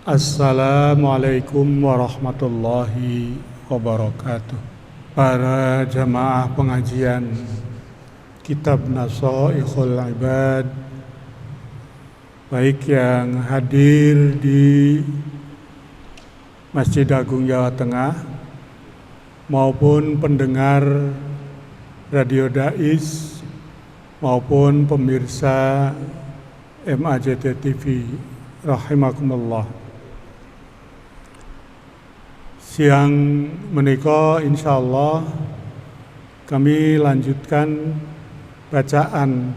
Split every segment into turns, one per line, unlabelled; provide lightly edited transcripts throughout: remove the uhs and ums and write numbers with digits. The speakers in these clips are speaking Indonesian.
Assalamualaikum warahmatullahi wabarakatuh. Para jamaah pengajian Kitab Nashaikhul Ibad, baik yang hadir di Masjid Agung Jawa Tengah maupun pendengar Radio Dais maupun pemirsa MAJT TV rahimakumullah. Siang menika insyaallah kami lanjutkan bacaan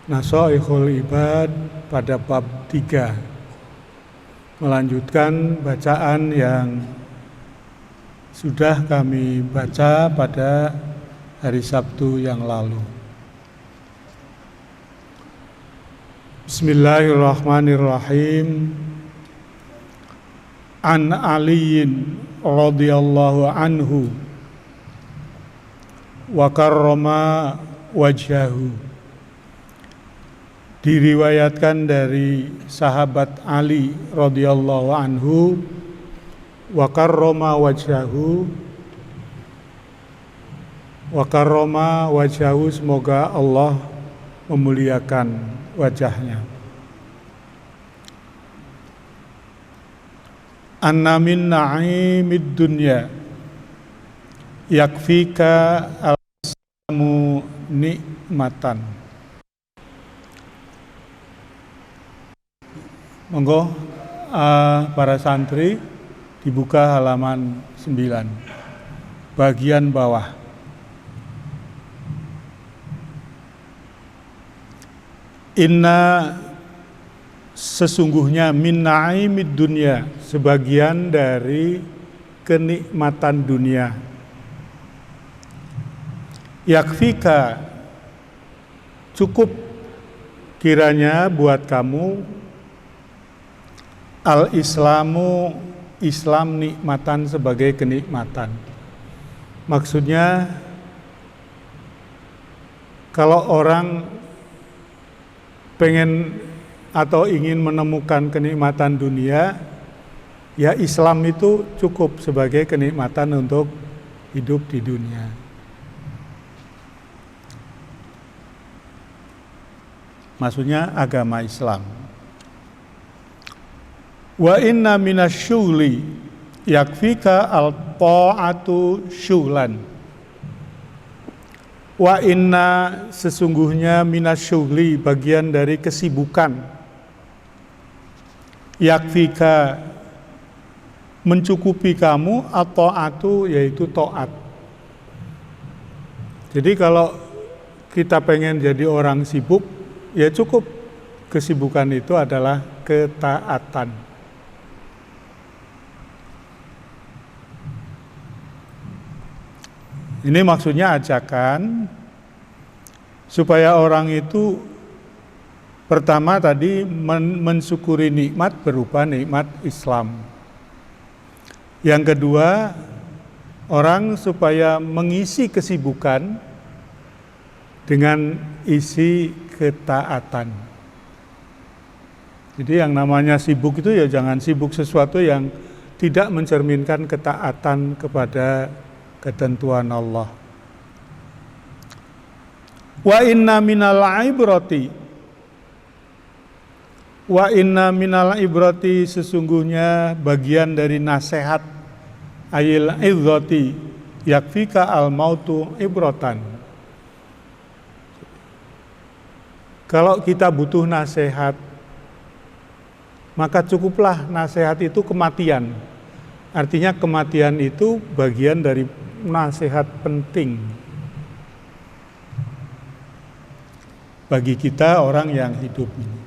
Nashaikhul Ibad pada bab 3. Melanjutkan bacaan yang sudah kami baca pada hari Sabtu yang lalu. Bismillahirrahmanirrahim. An Aliyin radhiyallahu anhu wa karrama wajhahu. Diriwayatkan dari sahabat Ali radhiyallahu anhu wa karrama wajhahu, wa karrama wajhahu, semoga Allah memuliakan wajahnya. Anna min na'imid dunya yakfika al-islamu nikmatan. Monggo para santri dibuka halaman 9 bagian bawah. Inna, sesungguhnya, min na'imid dunya, sebagian dari kenikmatan dunia, yakfika, cukup kiranya buat kamu, al-islamu, Islam, nikmatan, sebagai kenikmatan. Maksudnya kalau orang pengen atau ingin menemukan kenikmatan dunia, ya Islam itu cukup sebagai kenikmatan untuk hidup di dunia. Maksudnya agama Islam. Wa inna minasyughli yakfika al-ta'atu syughlan. Wa inna, sesungguhnya, minasyughli, bagian dari kesibukan, yakfika, mencukupi kamu, at-ta'atu, yaitu taat. Jadi kalau kita pengen jadi orang sibuk, ya cukup kesibukan itu adalah ketaatan. Ini maksudnya ajakan supaya orang itu pertama tadi mensyukuri nikmat berupa nikmat Islam. Yang kedua, orang supaya mengisi kesibukan dengan isi ketaatan. Jadi yang namanya sibuk itu ya jangan sibuk sesuatu yang tidak mencerminkan ketaatan kepada ketentuan Allah. Wa inna minal ibrati, wa inna minal ibrati, sesungguhnya bagian dari nasihat, ayil idzati, yakfika al mautu ibratan. Kalau kita butuh nasihat, maka cukuplah nasihat itu kematian. Artinya kematian itu bagian dari nasihat penting bagi kita orang yang hidup ini.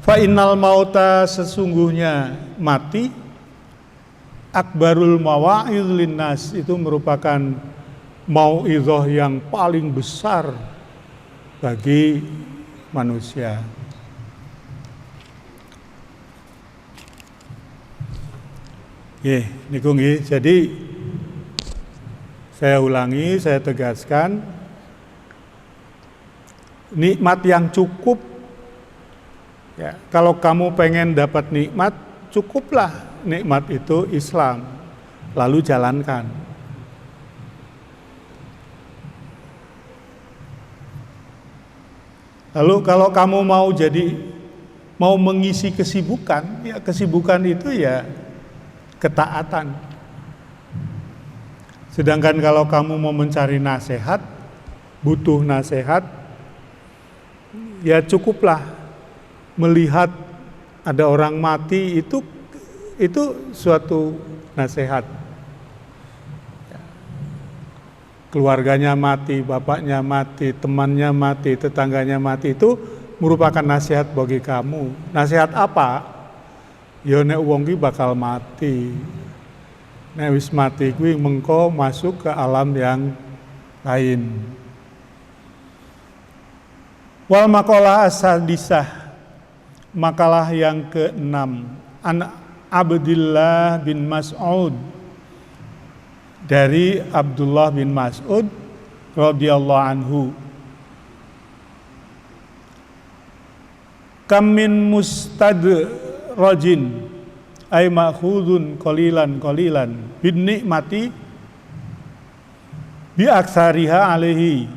Fa innal mauta, sesungguhnya mati, akbarul mawa'idh linnas, itu merupakan mau'idhah yang paling besar bagi manusia. Niku nggih. Jadi saya ulangi, saya tegaskan, nikmat yang cukup. Ya, kalau kamu pengen dapat nikmat, cukuplah nikmat itu Islam, lalu jalankan. Lalu kalau kamu mau mengisi kesibukan, ya kesibukan itu ya ketaatan. Sedangkan kalau kamu mau mencari nasihat, butuh nasihat, ya cukuplah melihat ada orang mati, itu suatu nasihat. Keluarganya mati, bapaknya mati, temannya mati, tetangganya mati, itu merupakan nasihat bagi kamu. Nasihat apa? Ya nek wong ki bakal mati. Nek wis mati kuwi mengko masuk ke alam yang lain. Wal maqalah as-sadisah, makalah yang ke-6, an Abdullah bin Mas'ud, dari Abdullah bin Mas'ud radhiyallahu anhu. Kam min mustadrajin ay ma'khudun qalilan bin nikmati bi aksariha alaihi.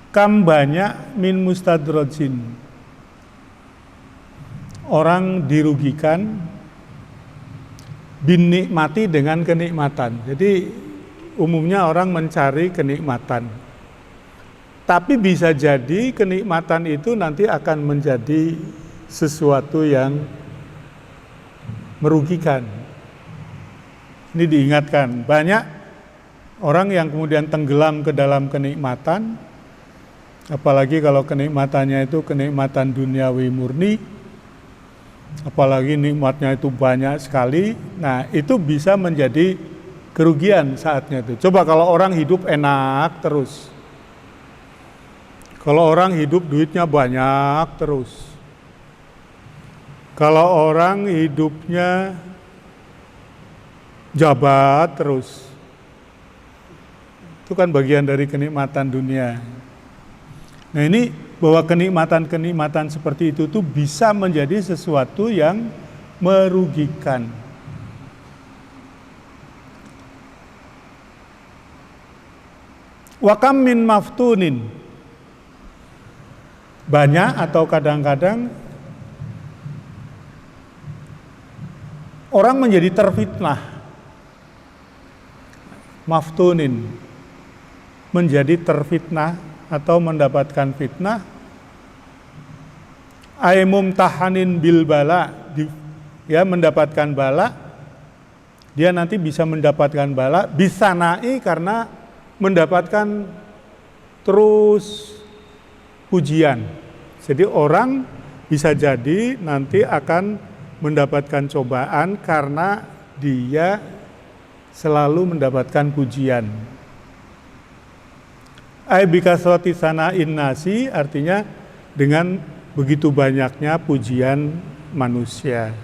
Kam banyak min mustadrajin, orang dirugikan bin nikmati dengan kenikmatan. Jadi umumnya orang mencari kenikmatan, tapi bisa jadi kenikmatan itu nanti akan menjadi sesuatu yang merugikan. Ini diingatkan, banyak orang yang kemudian tenggelam ke dalam kenikmatan, apalagi kalau kenikmatannya itu kenikmatan duniawi murni, apalagi nikmatnya itu banyak sekali. Nah, itu bisa menjadi kerugian saatnya itu. Coba kalau orang hidup enak terus, kalau orang hidup duitnya banyak terus, kalau orang hidupnya jabat terus, itu kan bagian dari kenikmatan dunia. Nah, ini bahwa kenikmatan-kenikmatan seperti itu tuh bisa menjadi sesuatu yang merugikan. Wa kam min maftunin, banyak atau kadang-kadang orang menjadi terfitnah. Maftunin, menjadi terfitnah atau mendapatkan fitnah. Ay mumtahanin bil bala, ya mendapatkan bala, dia nanti bisa mendapatkan bala, bisa naik karena mendapatkan terus pujian. Jadi orang bisa jadi nanti akan mendapatkan cobaan karena dia selalu mendapatkan pujian. Ai bikasrati sana'in nasi, artinya dengan begitu banyaknya pujian manusia.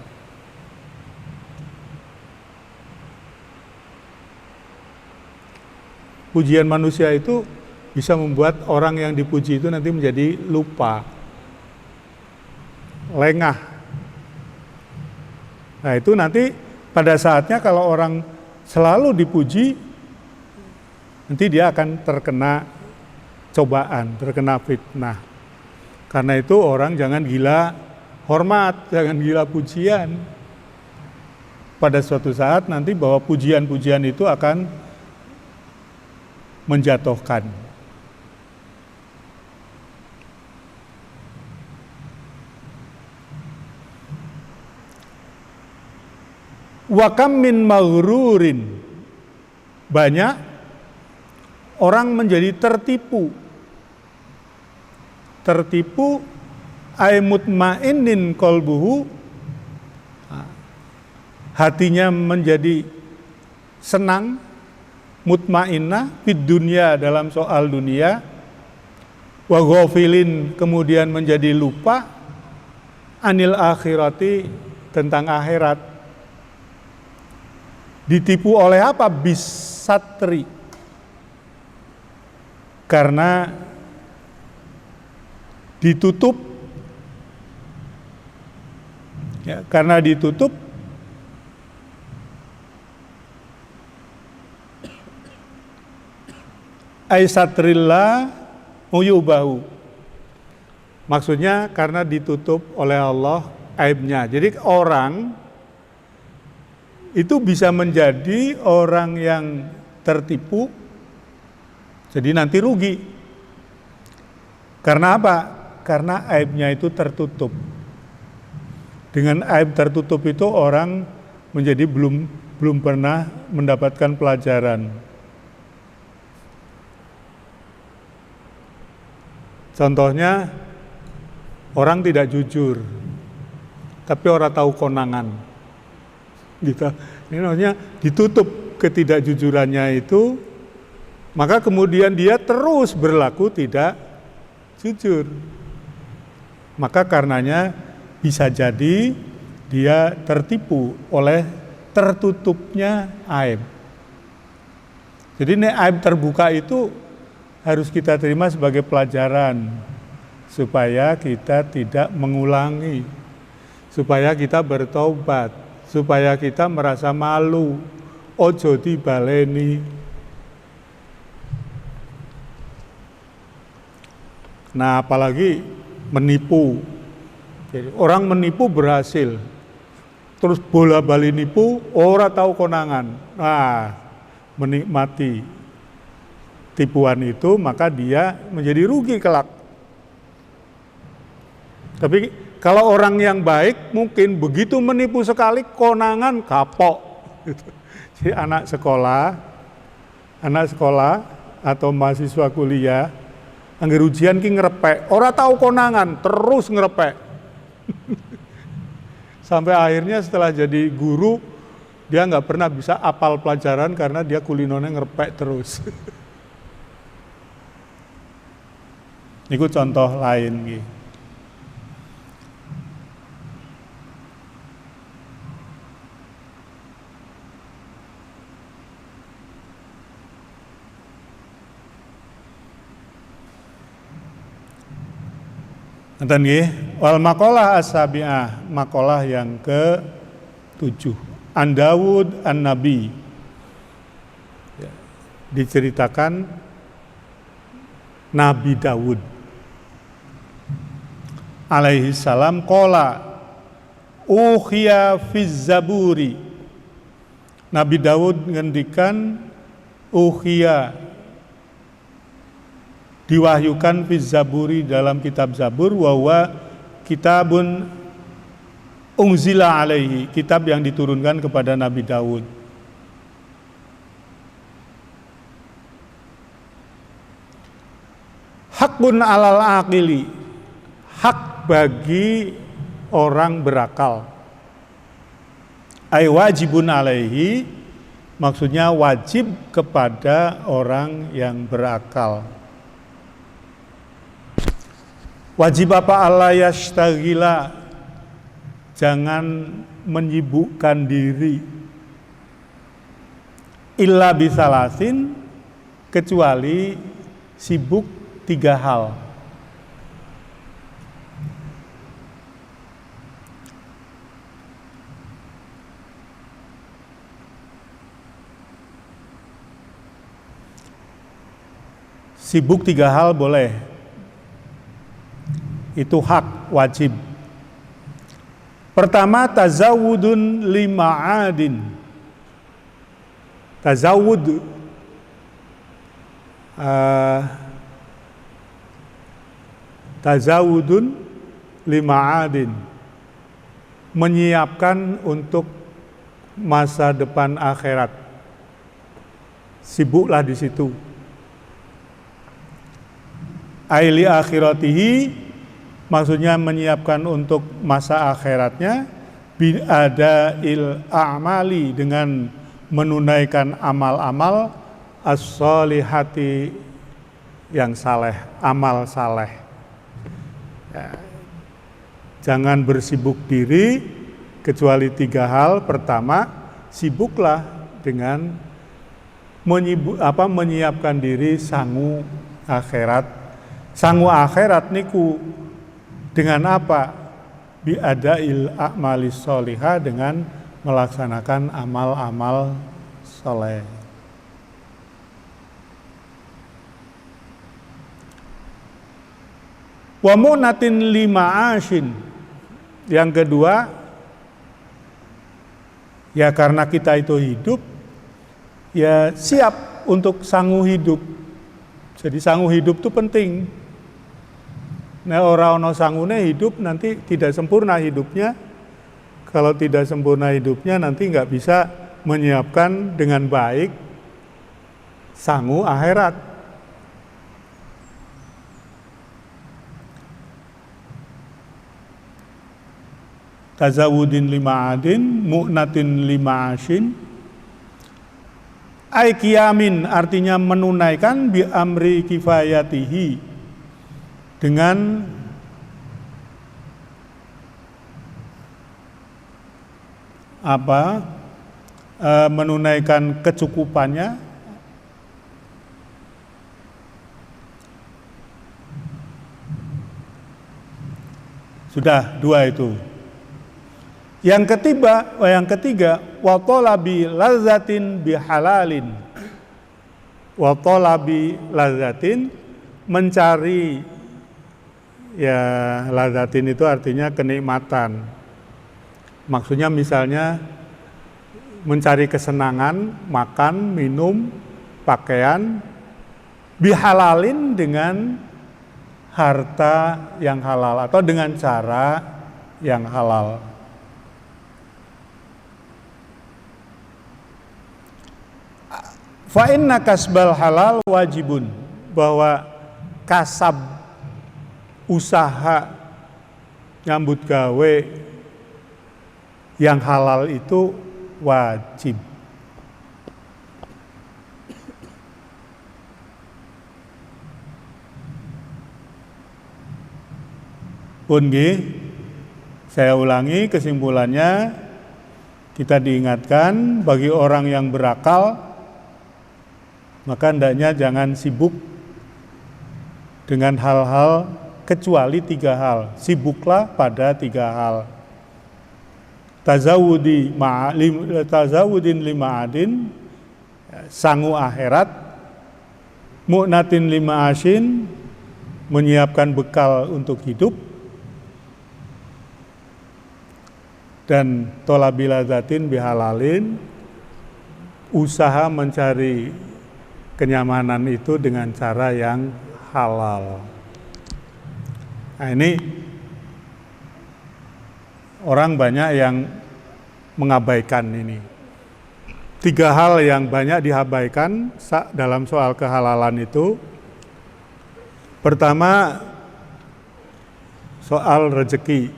Pujian manusia itu bisa membuat orang yang dipuji itu nanti menjadi lupa, lengah. Nah, itu nanti pada saatnya kalau orang selalu dipuji, nanti dia akan terkena cobaan, terkena fitnah. Karena itu orang jangan gila hormat, jangan gila pujian. Pada suatu saat nanti bahwa pujian-pujian itu akan menjatuhkan. Wa kam min maghrurin, banyak orang menjadi tertipu ay mutmainnin qalbuhu, hatinya menjadi senang, mutmainnah fid dunya, dalam soal dunia, wa ghafilin, kemudian menjadi lupa, anil akhirati, tentang akhirat. Ditipu oleh apa? Bisatri, karena ditutup Ya, karena ditutup, aisatrillah uyubahu. Maksudnya karena ditutup oleh Allah aibnya. Jadi orang itu bisa menjadi orang yang tertipu, jadi nanti rugi. Karena apa? Karena aibnya itu tertutup. Dengan aib tertutup itu orang menjadi belum pernah mendapatkan pelajaran. Contohnya, orang tidak jujur, tapi orang tahu konangan. Gitu. Ini maksudnya ditutup ketidakjujurannya itu, maka kemudian dia terus berlaku tidak jujur. Maka karenanya bisa jadi dia tertipu oleh tertutupnya aib. Jadi ini aib terbuka itu harus kita terima sebagai pelajaran supaya kita tidak mengulangi, supaya kita bertobat, supaya kita merasa malu, ojo dibaleni. Nah, apalagi menipu. Jadi, orang menipu berhasil, terus bola bali nipu, ora tahu konangan. Nah, menikmati tipuan itu, maka dia menjadi rugi kelak. Tapi kalau orang yang baik mungkin begitu menipu sekali konangan kapok. Jadi anak sekolah atau mahasiswa kuliah angger ujian ki ngrepek, ora tahu konangan, terus ngrepek. Sampai akhirnya setelah jadi guru dia nggak pernah bisa apal pelajaran karena dia kulinonnya ngrepek terus. Itu contoh lain gitu. Nonton nggih, wal maqalah as-sabi'ah, maqalah yang ke-7. An Dawud an-Nabi. Ya, diceritakan Nabi Dawud alaihi salam qala ukhiya fiz zaburi. Nabi Dawud ngendikan ukhiya, diwahyukan fiz zaburi, dalam kitab Zabur, wa kitabun unzila alaihi, kitab yang diturunkan kepada Nabi Daud. Hakun alal aqili, hak bagi orang berakal. Ay wajibun alaihi, maksudnya wajib kepada orang yang berakal. Wajib apa? Allah yastaghila, jangan menyibukkan diri, illa bisalasin, kecuali sibuk 3 hal. Sibuk 3 hal boleh, itu hak wajib. Pertama, tazawudun lima'adin. Tazawud tazawudun lima'adin, menyiapkan untuk masa depan akhirat. Sibuklah di situ. Aili akhiratihi, maksudnya menyiapkan untuk masa akhiratnya, ada il a'mali, dengan menunaikan amal-amal as-solihati, yang saleh, amal saleh. Ya. Jangan bersibuk diri kecuali 3 hal. Pertama, sibuklah dengan menyiapkan diri sangu akhirat. Sangu akhirat niku dengan apa? bi'adail a'malis sholihah, dengan melaksanakan amal-amal soleh. Wa mu'natin lima ashin. Yang kedua, ya karena kita itu hidup, ya siap untuk sangu hidup. Jadi sangu hidup itu penting. Nah, orang ono sangune hidup nanti tidak sempurna hidupnya. Kalau tidak sempurna hidupnya nanti nggak bisa menyiapkan dengan baik sangu akhirat. Tazawudin lima adin, mu'natin lima ashin. Aikiyamin artinya menunaikan bi amri kifayatihi, dengan menunaikan kecukupannya. Sudah dua itu. Yang ketiga wa talabi lazzatin bihalalin. Wa talabi lazzatin, mencari, ya lazzatin itu artinya kenikmatan. Maksudnya misalnya mencari kesenangan, makan, minum, pakaian, bihalalin, dengan harta yang halal atau dengan cara yang halal. Fa inna kasbal halal wajibun, bahwa kasab, usaha, nyambut gawe yang halal itu wajib. Pun nggih, saya ulangi kesimpulannya, kita diingatkan bagi orang yang berakal, maka hendaknya jangan sibuk dengan hal-hal kecuali tiga hal. Sibuklah pada tiga hal. Tazawudin lima adin, sangu akhirat. Mu'natin lima ashin, menyiapkan bekal untuk hidup. Dan tolabilazatin bihalalin, usaha mencari kenyamanan itu dengan cara yang halal. Nah, ini orang banyak yang mengabaikan ini. Tiga hal yang banyak diabaikan dalam soal kehalalan itu. Pertama, soal rezeki.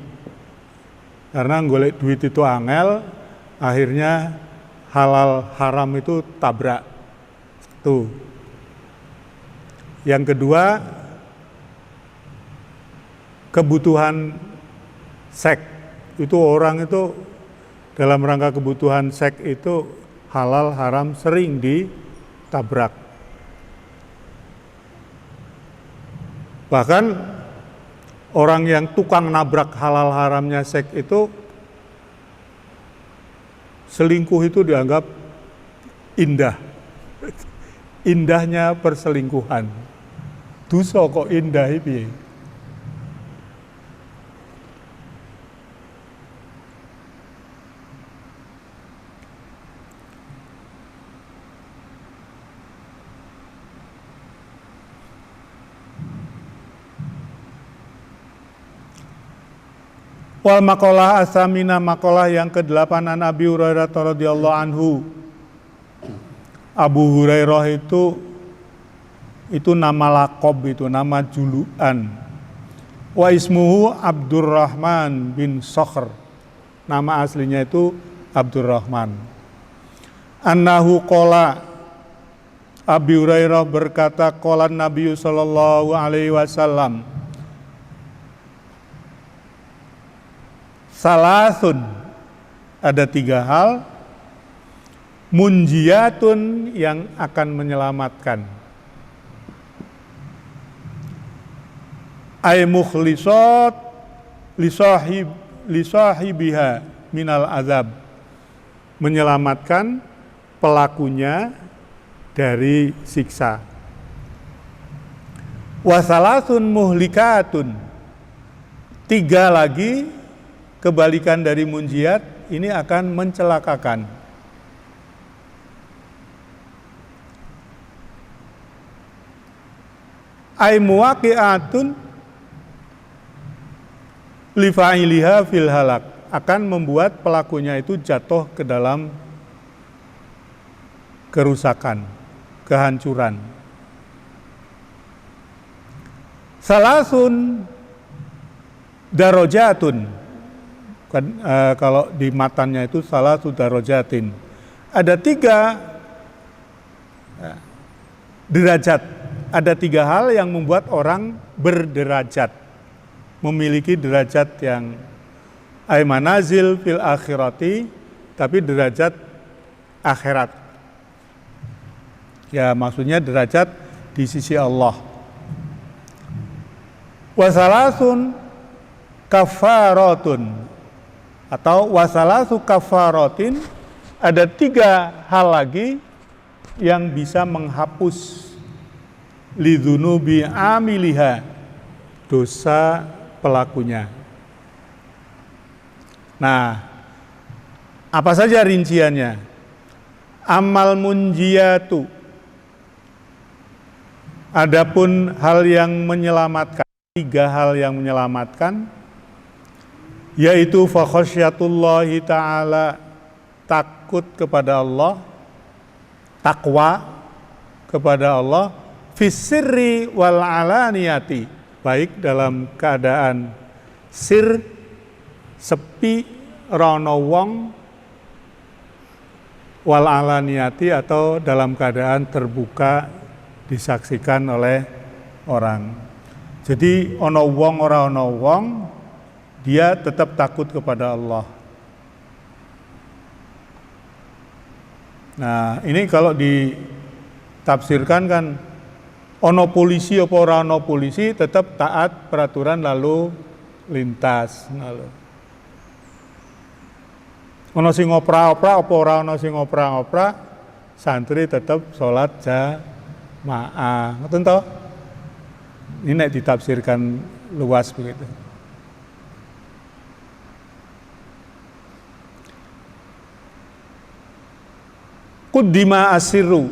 Karena golek duit itu angel, akhirnya halal haram itu tabrak. Tuh. Yang kedua, kebutuhan seks. Itu orang itu dalam rangka kebutuhan seks itu halal haram sering ditabrak. Bahkan orang yang tukang nabrak halal haramnya seks itu, selingkuh itu dianggap indah. Indahnya perselingkuhan. Dosa kok indah piye? Wal maqalah asamina, maqalah yang ke-8 an Abi Hurairah radhiyallahu anhu. Abu Hurairah itu nama lakob, itu nama julukan. Wa ismuhu Abdurrahman bin Sakhr. Nama aslinya itu Abdurrahman. Annahu qala, Abi Hurairah berkata, qala Nabi sallallahu alaihi wasallam, salasun, ada tiga hal, munjiyatun, yang akan menyelamatkan, ay mukhlisat li sahibiha minal azab, menyelamatkan pelakunya dari siksa. Wa salasun muhlikatun, 3 lagi kebalikan dari munjiat, ini akan mencelakakan. Ay muwaqi'atun li fa'iliha fil halak, akan membuat pelakunya itu jatuh ke dalam kerusakan, kehancuran. Salasun darajatun, kalau di matannya itu salasu darajatin, ada 3 derajat, ada 3 hal yang membuat orang berderajat, memiliki derajat yang ay manazil fil akhirati, tapi derajat akhirat. Ya, maksudnya derajat di sisi Allah. Wasalasun kafaratun, atau wasalasu kafaratin, ada 3 hal lagi yang bisa menghapus lidzunubi amiliha, dosa pelakunya. Nah, apa saja rinciannya? Amal munjiyatu, adapun hal yang menyelamatkan, 3 hal yang menyelamatkan, yaitu fa khasyatullahi ta'ala, takut kepada Allah, takwa kepada Allah, fisirri wal alaniyati, baik dalam keadaan sir, sepi, rono wong, wal alaniyati, atau dalam keadaan terbuka disaksikan oleh orang. Jadi ono wong ora ono wong, dia tetap takut kepada Allah. Nah, ini kalau ditafsirkan kan, ono polisi apa ora ono polisi, tetap taat peraturan lalu lintas. Ono sing ngopra-opra apa ora ono sing ngopra-opra, santri tetap sholat jamaah. Ngoten toh? Ini nek ditafsirkan luas begitu. Kuddima asirru,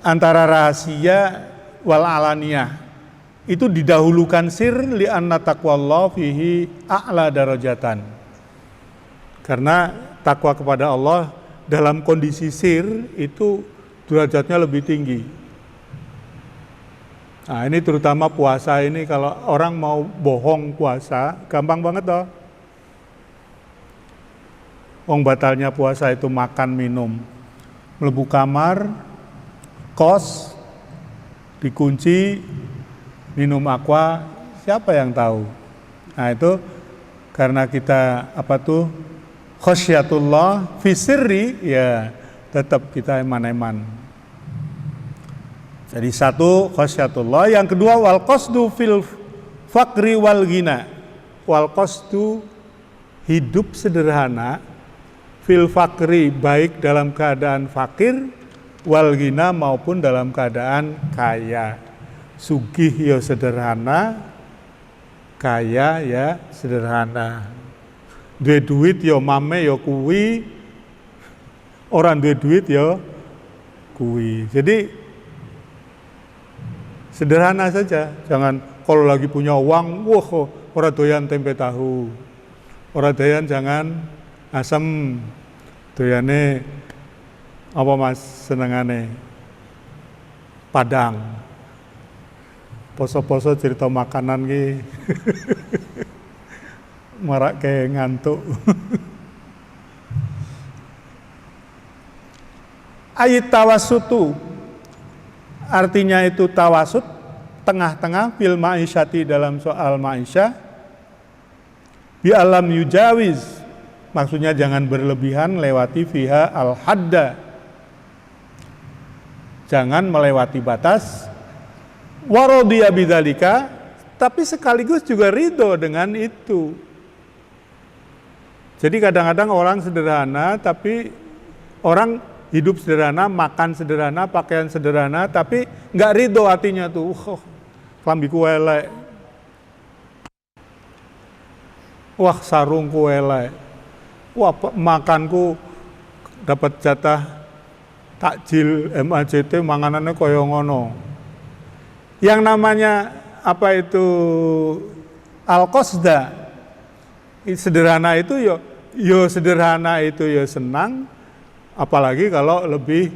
antara rahasia wal alaniyah, itu didahulukan sir, li anna taqwallah fihi a'la darajatan, karena takwa kepada Allah dalam kondisi sir itu derajatnya lebih tinggi. Nah, ini terutama puasa ini, kalau orang mau bohong puasa, gampang banget toh. Wong batalnya puasa itu makan minum, mlebu kamar, kos, dikunci, minum aqua, siapa yang tahu? Nah, itu karena kita khasyatullah fi sirri, ya tetap kita eman-eman. Jadi 1 khasyatullah, yang kedua wal qasdu fil fakri wal ghina. Wal qasdu, hidup sederhana, fil fakri, baik dalam keadaan fakir, wal ghina, maupun dalam keadaan kaya. Sugih ya sederhana, kaya ya sederhana. Duwe duit ya mame ya kuwi, orang duwe duit ya kuwi. Jadi sederhana saja, jangan kalau lagi punya uang, wah ora doyan tempe tahu, ora doyan jangan asam, doyane apa mas senengane Padang. Poso-poso cerita makanan ki marak kayak ngantuk. Ayat tawasutu, artinya itu tawasud, tengah-tengah, fil ma'isyati, dalam soal ma'isyah, bi alam yujawiz, maksudnya jangan berlebihan, lewati fiha al-hadda, jangan melewati batas, waradhiya bidzalika, tapi sekaligus juga ridho dengan itu. Jadi kadang-kadang orang sederhana, tapi orang hidup sederhana, makan sederhana, pakaian sederhana, tapi nggak ridho hatinya tuh. Klambiku elek, wah sarungku elek, wah makanku dapat jatah takjil MAJT, manganannya koyo ngono. Yang namanya apa itu al-qasda, sederhana itu yo sederhana itu yo senang, apalagi kalau lebih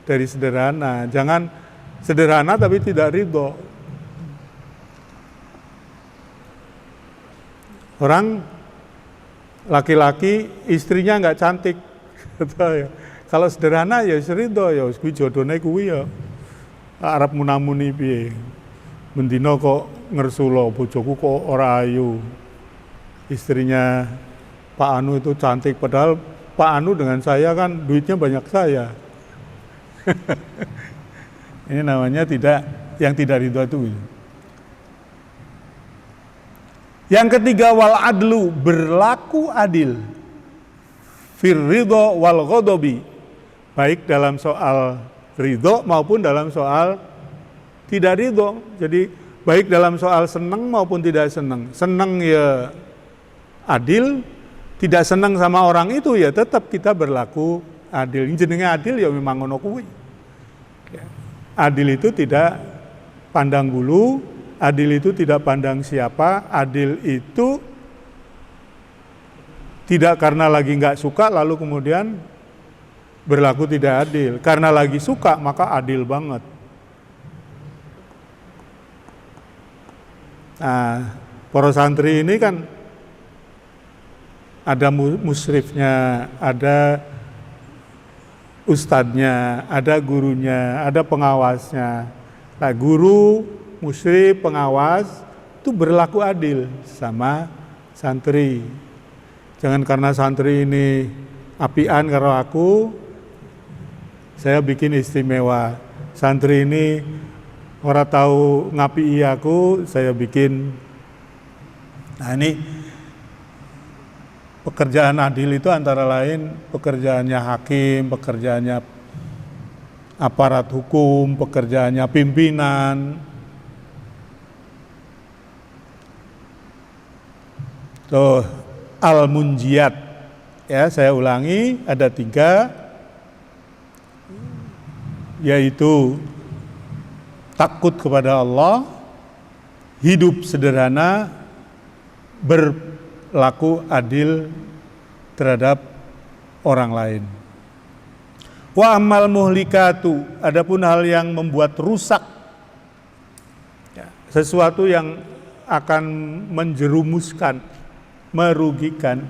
dari sederhana. Jangan sederhana tapi tidak ridho. Orang laki-laki istrinya nggak cantik, kalau sederhana ya ridho, ya kuwi jodone kuwi ya arep munamuni piye. Mendino kok ngersulo, bojoku kok ora ayu. Istrinya Pak Anu itu cantik, padahal Pak Anu dengan saya kan duitnya banyak saya. Ini namanya yang tidak ridho itu. Yang ketiga, wal adlu, berlaku adil. Fir ridho wal ghadabi, baik dalam soal ridho maupun dalam soal tidak ridho. Jadi baik dalam soal senang maupun tidak senang. Senang ya adil, tidak senang sama orang itu ya tetap kita berlaku adil. Jenenge adil ya memang ngono kuwi. Adil itu tidak pandang bulu, adil itu tidak pandang siapa, adil itu tidak karena lagi nggak suka lalu kemudian berlaku tidak adil. Karena lagi suka maka adil banget. Nah, para santri ini kan ada musyrifnya, ada ustadznya, ada gurunya, ada pengawasnya. Nah, guru, musyrif, pengawas itu berlaku adil sama santri. Jangan karena santri ini apian karo aku, saya bikin istimewa. Santri ini ora tahu ngapii aku, saya bikin. Nah, ini pekerjaan adil itu antara lain pekerjaannya hakim, pekerjaannya aparat hukum, pekerjaannya pimpinan. Tuh, al-munjiyat. Ya, saya ulangi, ada 3, yaitu takut kepada Allah, hidup sederhana, berlaku adil terhadap orang lain. Wa amal muhlikatu, adapun hal yang membuat rusak, sesuatu yang akan menjerumuskan, merugikan,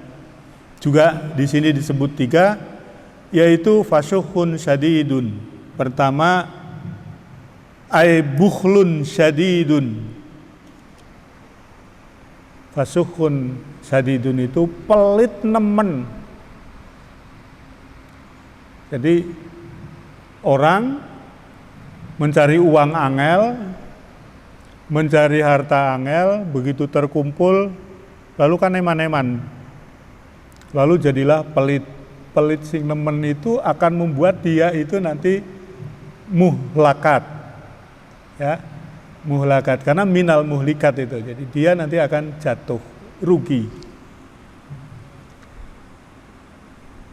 juga di sini disebut 3, yaitu fasyuhun syadidun. Pertama, bukhlun syadidun. Fasyuhun syadidun itu pelit nemen. Jadi orang mencari uang angel, mencari harta angel, begitu terkumpul lalu kan eman-eman, lalu jadilah pelit. Pelit sing nemen itu akan membuat dia itu nanti muhlakat, ya, muhlakat, karena minal muhlikat itu, jadi dia nanti akan jatuh, rugi.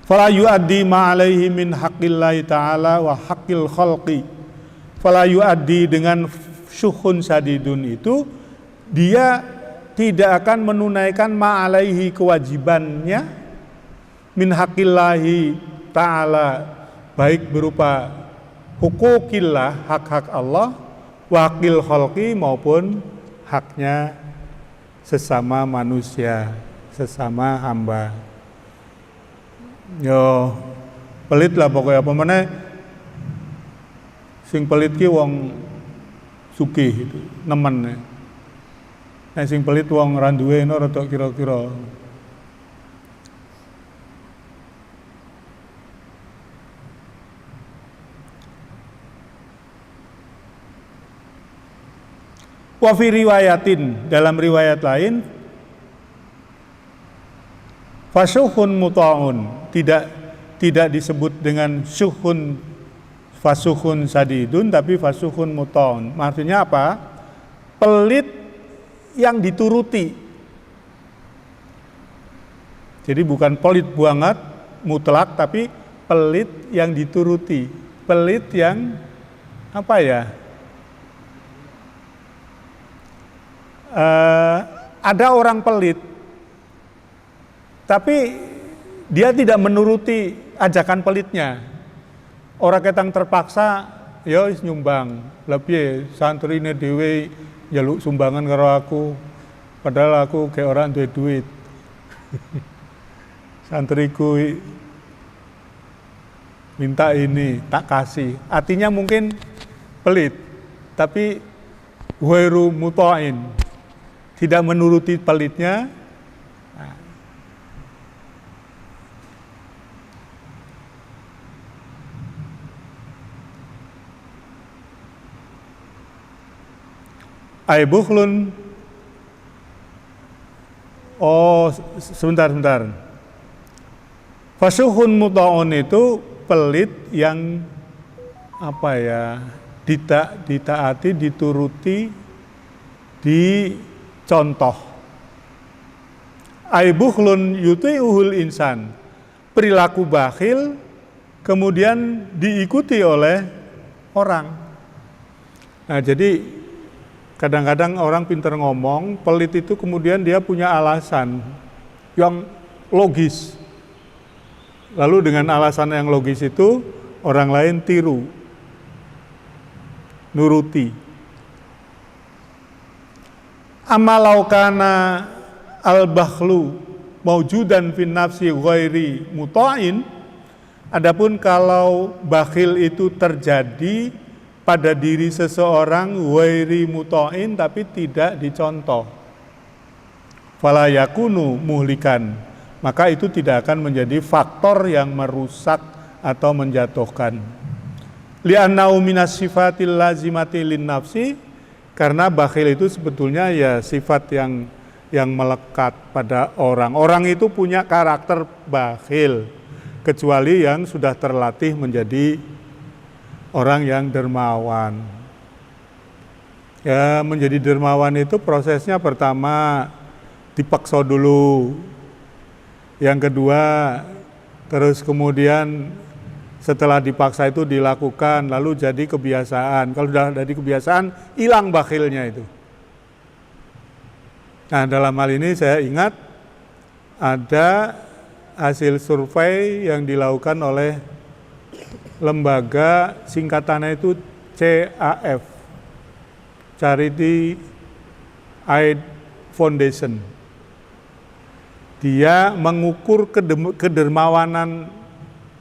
Fala yu'addi ma'alaihi min haqqillahi ta'ala wa haqqil khalqi. Fala yu'addi, dengan syuhun sadidun itu dia tidak akan menunaikan ma'alaihi, kewajibannya, min haqqillahi ta'ala, baik berupa hukukillah, hak-hak Allah, wa haqqil khalqi, maupun haknya sesama manusia, sesama hamba. Yo pelit lah pokoknya, apa meneh sing pelit ki wong sugih itu nemen. Nah sing pelit wong ra duwe no rada kira-kira. Wa fi riwayatin, dalam riwayat lain, Fasuhun muta'un, tidak disebut dengan suhun fasuhun sadidun, tapi fasuhun muta'un. Maksudnya apa? Pelit yang dituruti. Jadi bukan pelit banget mutlak, tapi pelit yang dituruti. Pelit yang apa ya? Ada orang pelit, tapi dia tidak menuruti ajakan pelitnya. Orang ketang terpaksa, ya wis nyumbang. Lebih santri ini dewe jaluk sumbangan karo aku, padahal aku kayak orang duwe duit. Santriku minta ini, tak kasih. Artinya mungkin pelit, tapi ghairu muta'in, tidak menuruti pelitnya. Bukhlun. Oh, sebentar. Fasuhun muta'un itu pelit yang apa ya? Ditaati, dituruti, dicontoh. Bukhlun yuti'uhul insan. Perilaku bakhil kemudian diikuti oleh orang. Nah, jadi kadang-kadang orang pintar ngomong, pelit itu kemudian dia punya alasan yang logis. Lalu dengan alasan yang logis itu, orang lain tiru, nuruti. Amalau kana al-bakhlu maujudan fin nafsi ghairi muta'in, adapun kalau bakhil itu terjadi pada diri seseorang ghairi muta'in tapi tidak dicontoh, fala yakunu muhlikan, maka itu tidak akan menjadi faktor yang merusak atau menjatuhkan. Li'annahu minas sifatil lazimati lin nafsi, karena bakhil itu sebetulnya ya sifat yang melekat pada orang. Orang itu punya karakter bakhil, kecuali yang sudah terlatih menjadi orang yang dermawan. Ya, menjadi dermawan itu prosesnya pertama dipaksa dulu. Yang kedua, terus kemudian setelah dipaksa itu dilakukan, lalu jadi kebiasaan. Kalau sudah jadi kebiasaan, hilang bakhilnya itu. Nah, dalam hal ini saya ingat ada hasil survei yang dilakukan oleh lembaga singkatannya itu CAF, Charity Aid Foundation. Dia mengukur kedermawanan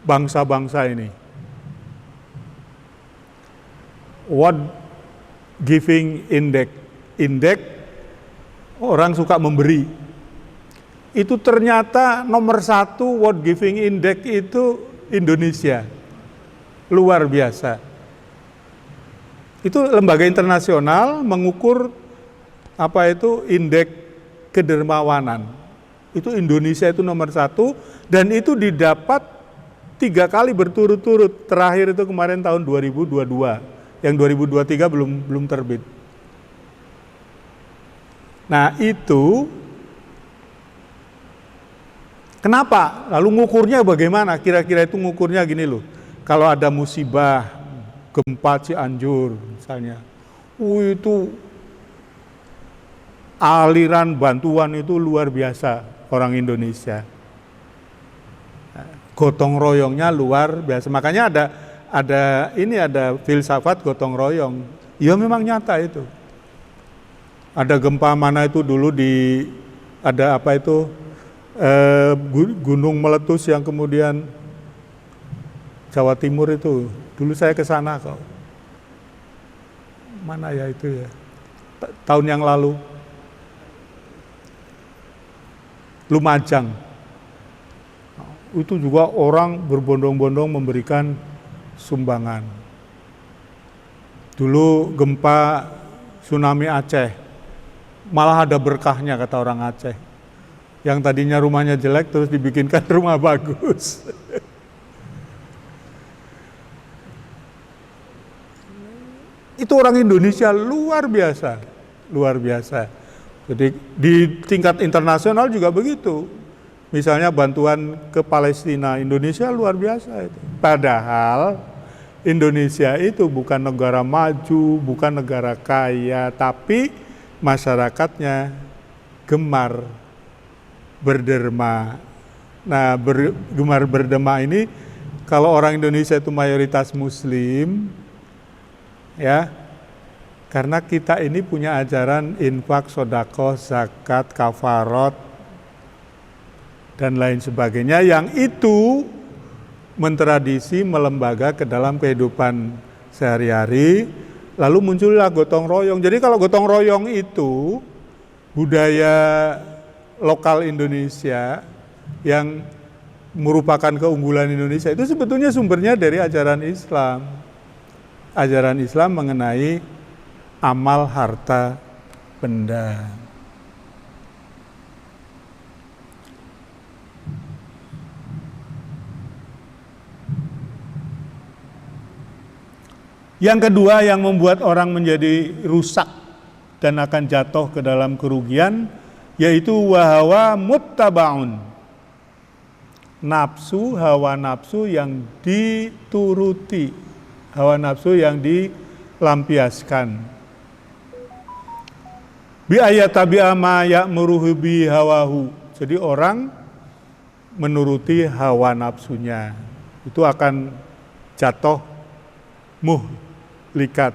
bangsa-bangsa ini. World Giving Index, orang suka memberi. Itu ternyata nomor 1 World Giving Index itu Indonesia. Luar biasa. Itu lembaga internasional mengukur indeks kedermawanan. Itu Indonesia itu nomor 1 dan itu didapat 3 kali berturut-turut. Terakhir itu kemarin tahun 2022. Yang 2023 belum terbit. Nah, itu kenapa? Lalu ngukurnya bagaimana? Kira-kira itu ngukurnya gini loh. Kalau ada musibah, gempa Cianjur misalnya, itu aliran bantuan itu luar biasa orang Indonesia. Gotong royongnya luar biasa. Makanya ada filsafat gotong royong. Ya memang nyata itu. Ada gempa mana itu dulu gunung meletus yang kemudian Jawa Timur itu, dulu saya ke sana kok. Mana ya itu ya? Tahun yang lalu. Lumajang. Itu juga orang berbondong-bondong memberikan sumbangan. Dulu gempa tsunami Aceh, malah ada berkahnya kata orang Aceh. Yang tadinya rumahnya jelek terus dibikinkan rumah bagus. Itu orang Indonesia luar biasa, luar biasa. Jadi di tingkat internasional juga begitu. Misalnya bantuan ke Palestina, Indonesia luar biasa itu. Padahal Indonesia itu bukan negara maju, bukan negara kaya, tapi masyarakatnya gemar berderma. Nah, gemar berderma ini kalau orang Indonesia itu mayoritas Muslim, ya, karena kita ini punya ajaran infak, sodako, zakat, kafarot, dan lain sebagainya, yang itu mentradisi, melembaga ke dalam kehidupan sehari-hari, lalu muncullah gotong royong. Jadi kalau gotong royong itu budaya lokal Indonesia yang merupakan keunggulan Indonesia, itu sebetulnya sumbernya dari ajaran Islam. Ajaran Islam mengenai amal harta benda. Yang kedua yang membuat orang menjadi rusak dan akan jatuh ke dalam kerugian, yaitu wahawa muttabaun. Nafsu, hawa nafsu yang dituruti, hawa nafsu yang dilampiaskan. Bi ayat tabi'a ma ya'muruhu bi hawahu. Jadi orang menuruti hawa nafsunya, itu akan jatuh muhlikat.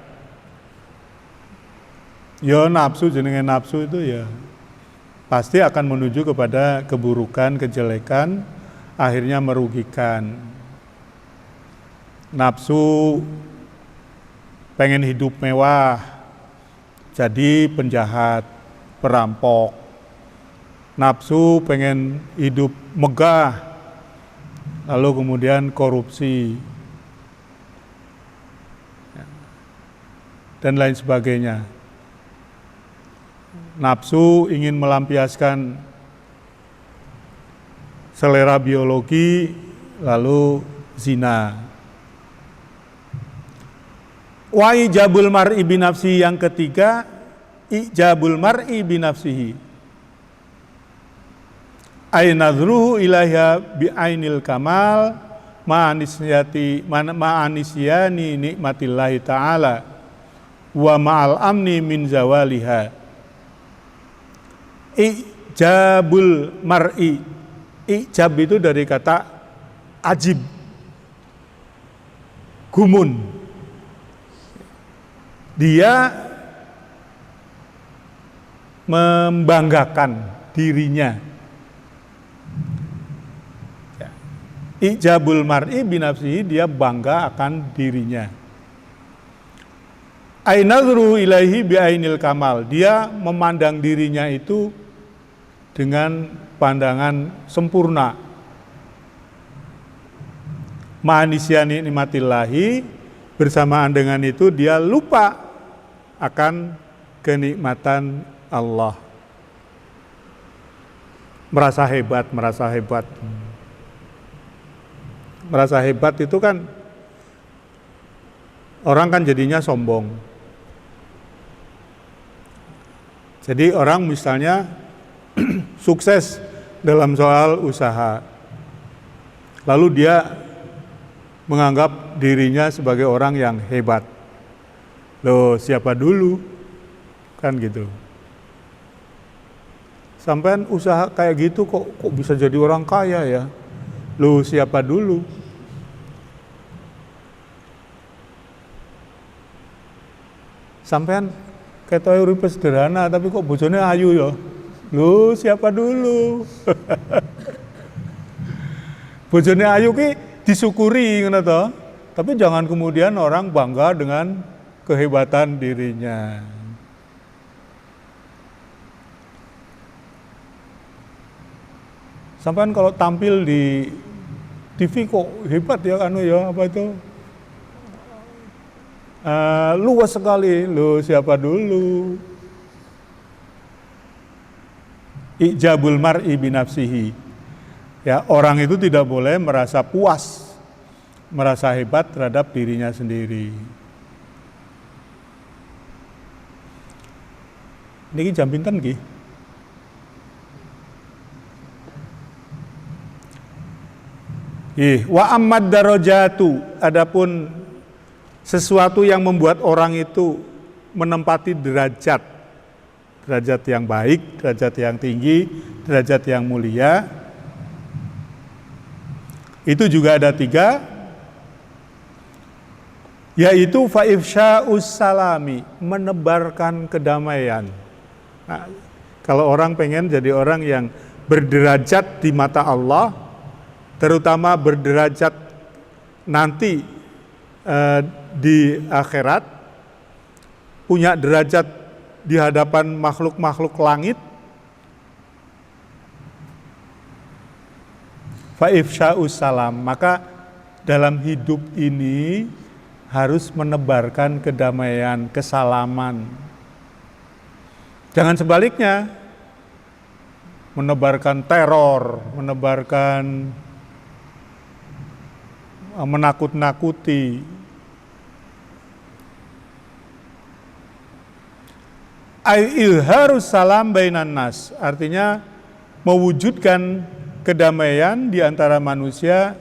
Ya nafsu, jenenge nafsu itu ya pasti akan menuju kepada keburukan, kejelekan, akhirnya merugikan. Nafsu pengen hidup mewah, jadi penjahat, perampok. Nafsu pengen hidup megah, lalu kemudian korupsi, dan lain sebagainya. Nafsu ingin melampiaskan selera biologi, lalu zina. Wa ijabul mar'i binafsihi, yang ketiga, ijabul mar'i binafsihi. Ainadruhu ilaiha bi'ainil kamal ma'anisyani nikmatillahi ta'ala wa ma'al amni min zawaliha. Ijabul mar'i, ijab itu dari kata ajib, gumun. Dia membanggakan dirinya. Ijabul mar'i binafsihi, dia bangga akan dirinya. Ainadru ilaihi bi'ainil kamal, dia memandang dirinya itu dengan pandangan sempurna. Ma'anisyani nikmatillahi, bersamaan dengan itu dia lupa akan kenikmatan Allah. Merasa hebat. Merasa hebat itu kan, orang kan jadinya sombong. Jadi orang misalnya sukses dalam soal usaha, lalu dia menganggap dirinya sebagai orang yang hebat. Loh, siapa dulu? Kan gitu. Sampean usaha kayak gitu kok bisa jadi orang kaya ya? Loh, siapa dulu? Sampean ketoke uripe sederhana tapi kok bojone ayu ya? Loh, siapa dulu? Bojone ayu ki disyukuri ngono to. Tapi jangan kemudian orang bangga dengan kehebatan dirinya. Sampean kalau tampil di TV kok hebat ya, apa itu? Luas sekali, lo siapa dulu? Ijabul mar'i binafsihi. Ya, orang itu tidak boleh merasa puas, merasa hebat terhadap dirinya sendiri. Niki jam pinten nggih? Wa ammad darajatu, adapun sesuatu yang membuat orang itu menempati derajat yang baik, derajat yang tinggi, derajat yang mulia, itu juga ada 3, yaitu fa'ifsya'us salami, menebarkan kedamaian. Nah, kalau orang pengen jadi orang yang berderajat di mata Allah, terutama berderajat nanti di akhirat, punya derajat di hadapan makhluk-makhluk langit, fa'ifsya'us salam, maka dalam hidup ini harus menebarkan kedamaian, kesalaman. Jangan sebaliknya, menebarkan teror, menebarkan menakut-nakuti. Ilharus salam bainan nas, artinya mewujudkan kedamaian di antara manusia,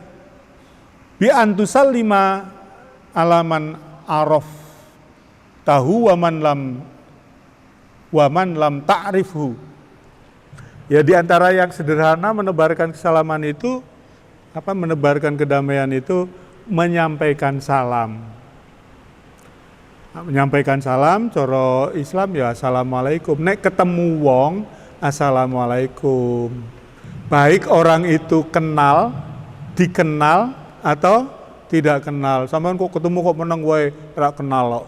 bi antusallima alaman araf tahu waman lam ta'rifhu. Ya, di antara yang sederhana menebarkan kesalaman itu, menebarkan kedamaian itu menyampaikan salam. Menyampaikan salam, coro Islam ya assalamualaikum. Nek ketemu wong, assalamualaikum. Baik orang itu kenal, dikenal atau tidak kenal. Sampeyan kok ketemu kok meneng wae ora kenal kok.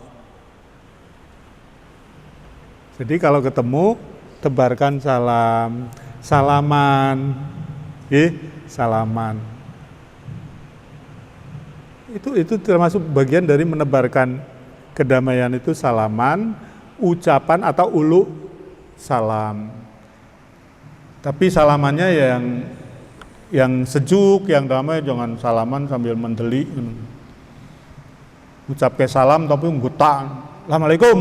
Jadi kalau ketemu tebarkan salam, salaman, salaman. Itu termasuk bagian dari menebarkan kedamaian, itu salaman, ucapan atau ulu salam. Tapi salamannya yang sejuk, yang damai, jangan salaman sambil mendelik. Ucap ke salam tapi nggutak. Assalamualaikum.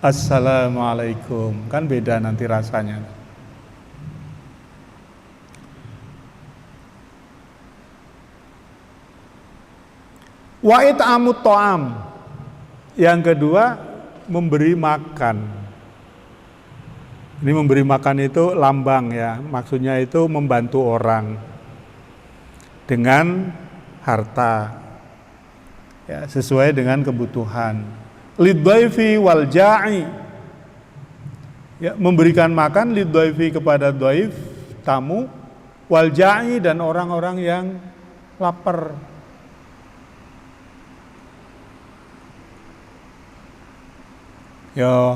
Assalamualaikum, kan beda nanti rasanya. Wa it'amut ta'am, yang kedua memberi makan. Ini memberi makan itu lambang ya, maksudnya itu membantu orang dengan harta ya, sesuai dengan kebutuhan. Lidhaifi wal ja'i, ya, memberikan makan lidhaifi kepada dhaif, tamu, wal ja'i, dan orang-orang yang lapar. Ya,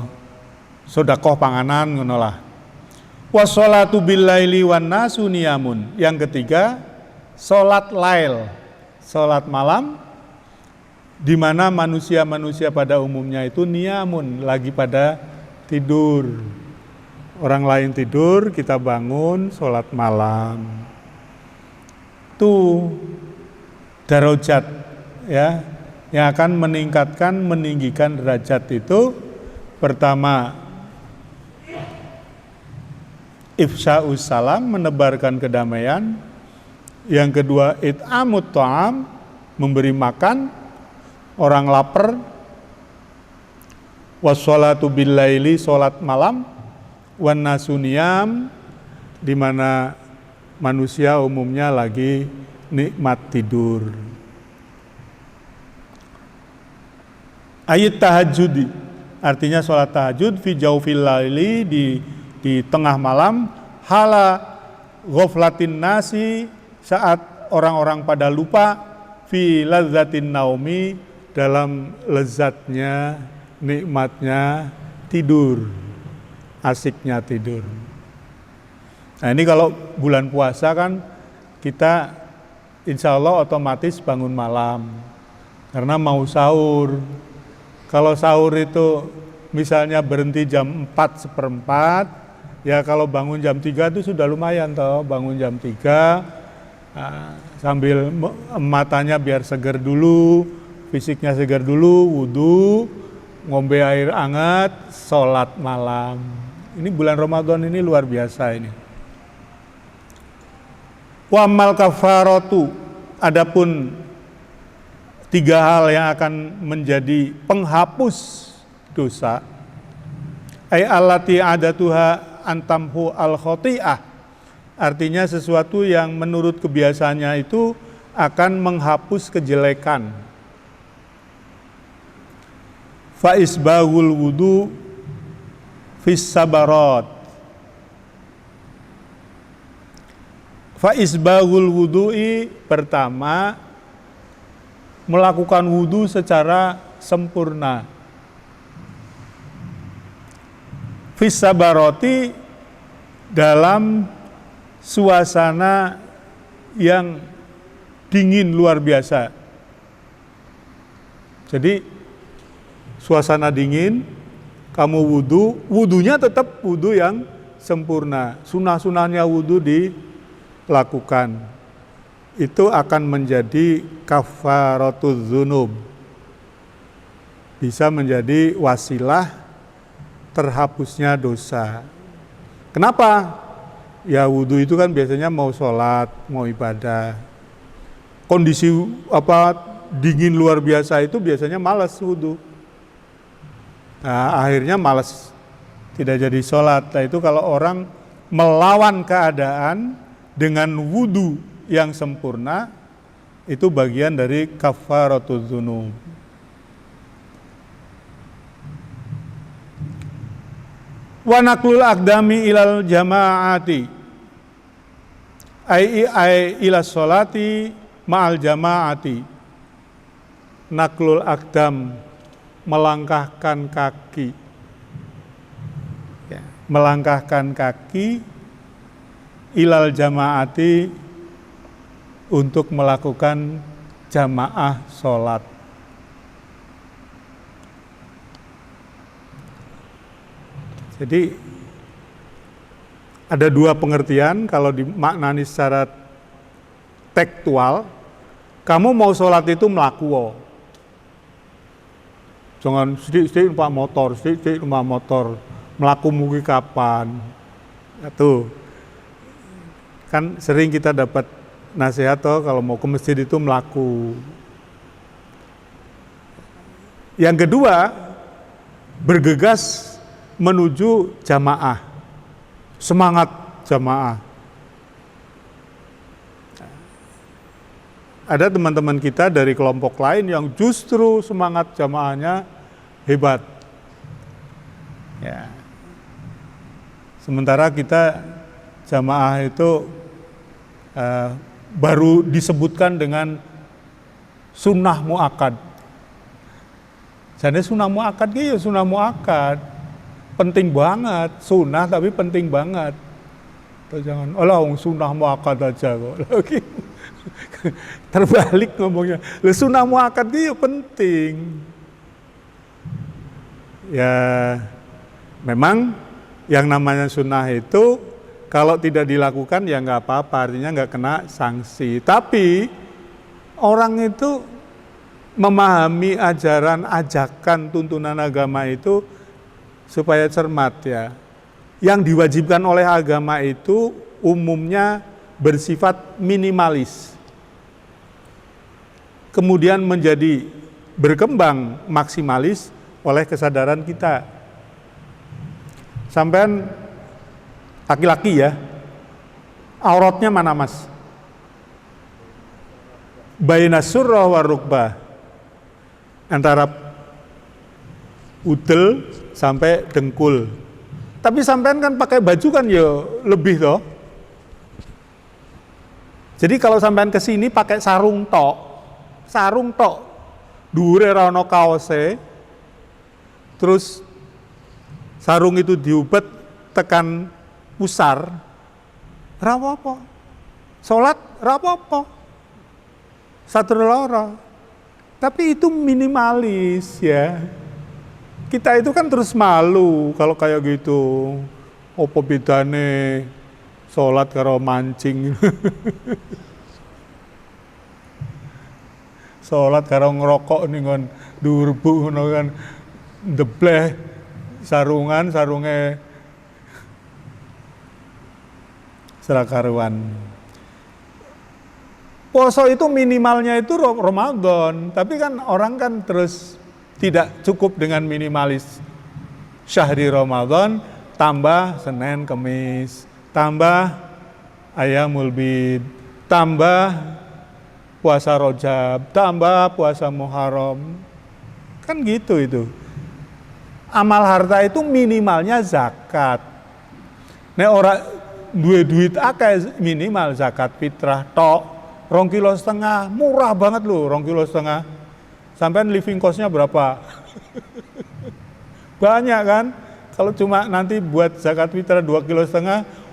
sedekah panganan ngono lah. Wassalatu billaili wan nasu niyamun. Yang ketiga, salat lail, salat malam, di mana manusia-manusia pada umumnya itu niyamun, lagi pada tidur. Orang lain tidur, kita bangun, sholat malam. Itu darajat ya, yang akan meninggikan derajat itu. Pertama, ifsya'us salam, menebarkan kedamaian. Yang kedua, it'amut ta'am, memberi makan orang lapar. Wassalatu billaili, salat malam. Wan nasu niyam, di mana manusia umumnya lagi nikmat tidur. Ayat tahajudi, artinya salat tahajud fi jaufil laili, di tengah malam, hala ghaflatin nasi, saat orang-orang pada lupa, fi lazzatin naumi, dalam lezatnya, nikmatnya tidur, asiknya tidur. Nah, ini kalau bulan puasa kan kita insya Allah otomatis bangun malam karena mau sahur. Kalau sahur itu misalnya berhenti jam 4:04, ya kalau bangun jam 3 itu sudah lumayan toh, bangun jam 3 sambil matanya biar segar dulu, fisiknya segar dulu, wudhu, ngombe air hangat, sholat malam. Ini bulan Ramadan ini luar biasa ini. Wa amal kafaratu, adapun 3 hal yang akan menjadi penghapus dosa. Ai allati adatuha antamhu al khoti'ah. Artinya sesuatu yang menurut kebiasaannya itu akan menghapus kejelekan. Fa isbahul wudu fis sabarat. Fa isbahul wudu'i, pertama melakukan wudu secara sempurna. Fis sabarati, dalam suasana yang dingin luar biasa. Jadi suasana dingin, kamu wudu, wudunya tetap wudu yang sempurna. Sunah-sunahnya wudu dilakukan. Itu akan menjadi kafaratuz dzunub. Bisa menjadi wasilah terhapusnya dosa. Kenapa? Ya wudu itu kan biasanya mau sholat, mau ibadah. Kondisi dingin luar biasa itu biasanya malas wudu. Nah, akhirnya malas, tidak jadi sholat. Nah, itu kalau orang melawan keadaan dengan wudu yang sempurna, itu bagian dari kafaratuz dzunub. Wa naqlul aqdami ilal jama'ati ai ila sholati ma'al jama'ati. Naqlul aqdam, melangkahkan kaki, ya, melangkahkan kaki ilal jama'ati, untuk melakukan jamaah sholat. Jadi ada 2 pengertian kalau dimaknani secara tekstual. Kamu mau sholat itu melaku, jangan sedikit numpak motor, sedikit numpak motor, melaku mugi kapan. Itu kan sering kita dapat nasihat toh, kalau mau ke masjid itu melaku. Yang kedua, bergegas menuju jamaah, semangat jamaah. Ada teman-teman kita dari kelompok lain yang justru semangat jamaahnya hebat. Ya. Sementara kita jamaah itu baru disebutkan dengan sunnah mu'akad. Jadi sunnah mu'akad gitu, sunnah mu'akad penting banget, sunnah tapi penting banget. Terus jangan, sunnah mu'akad aja kok. Terbalik ngomongnya. Sunnah mu'akad gitu penting. Ya, memang yang namanya sunnah itu kalau tidak dilakukan ya nggak apa-apa, artinya nggak kena sanksi. Tapi orang itu memahami ajaran, ajakan, tuntunan agama itu supaya cermat ya. Yang diwajibkan oleh agama itu umumnya bersifat minimalis. Kemudian menjadi berkembang maksimalis oleh kesadaran kita. Sampean laki-laki ya, auratnya mana mas? Baina surrah wa rukbah, antara udel sampai dengkul. Tapi sampean kan pakai baju kan ya lebih toh. Jadi kalau sampean kesini pakai sarung tok, dhuwure ra ono kaose, terus sarung itu diubet tekan pusar, ra apa-apa. Salat ra apa-apa. Satu loro. Tapi itu minimalis ya. Kita itu kan terus malu kalau kayak gitu. Apa bedane sholat karo mancing? Sholat karo ngerokok nih kan durbu ngono kan debleh sarunge serakaruan. Poso itu minimalnya itu Ramadan, tapi kan orang kan terus tidak cukup dengan minimalis syahri Ramadan, tambah Senin Kemis, tambah Ayamul Bid, tambah puasa Rajab, tambah puasa Muharram. Kan gitu itu. Amal harta itu minimalnya zakat. Nek ora duwe duit akeh minimal zakat fitrah tok. 2,5 kilo, murah banget loh 2,5 kilo. Sampean living cost-nya berapa? Banyak kan? Kalau cuma nanti buat zakat fitrah 2,5 kilo,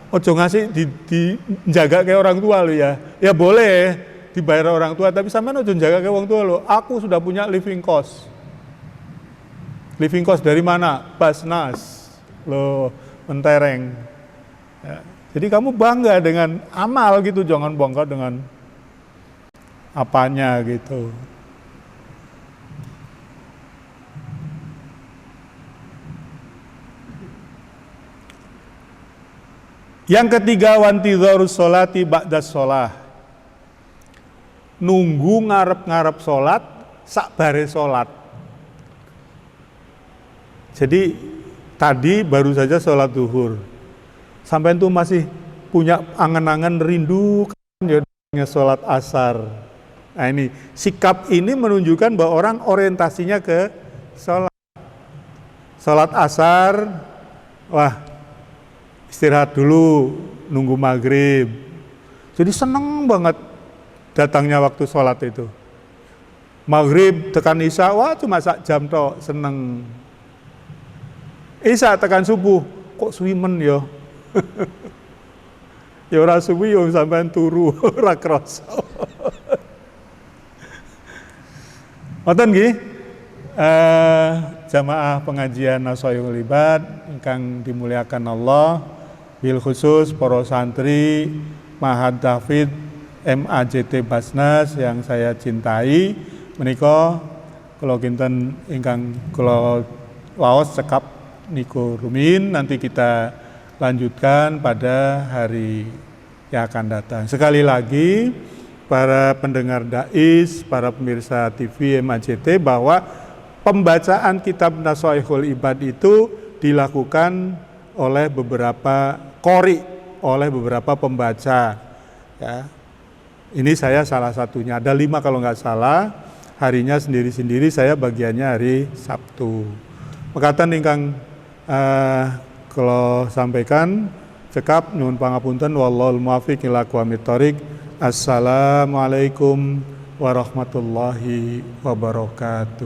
ojo ngasih dijaga kayak orang tua lo ya. Ya boleh dibayar orang tua, tapi sampean ojo jaga kayak orang tua lo. Aku sudah punya living cost. Living cost dari mana? Basnas. Lo mentereng. Ya. Jadi kamu bangga dengan amal gitu, jangan bangga dengan apanya gitu. Yang ketiga, wantidharus sholati ba'das sholah. Nunggu ngarep-ngarep sholat, sakbare sholat. Jadi tadi baru saja sholat zuhur. Sampai itu masih punya angan-angan rindu kan ya sholat asar. Nah ini, sikap ini menunjukkan bahwa orang orientasinya ke sholat. Sholat asar, wah istirahat dulu, nunggu maghrib. Jadi seneng banget datangnya waktu sholat itu. Maghrib tekan isya, wah cuma sak jam tok, seneng. Isya tekan subuh, kok suwimen ya? Ya ora subuh ya sampean turu, ora krasa. Ngoten nggih, jamaah pengajian Nashayul Ibad ingkang dimuliakan Allah, bil khusus para santri Ma'had Tahfidz MAJT Basnas yang saya cintai, menika kula kinten ingkang kula waos cekap niku rumin, nanti kita lanjutkan pada hari yang akan datang. Sekali lagi para pendengar Dais, para pemirsa TV MAJT, bahwa pembacaan kitab Nashayul Ibad itu dilakukan oleh beberapa qori, oleh beberapa pembaca. Ya. Ini saya salah satunya, ada 5 kalau nggak salah, harinya sendiri-sendiri, saya bagiannya hari Sabtu. Mekatan ingkang kalau sampaikan cekap nyuwun pangapunten, wallahul muwaffiq ila aqwamit thoriq. Assalamualaikum warahmatullahi wabarakatuh.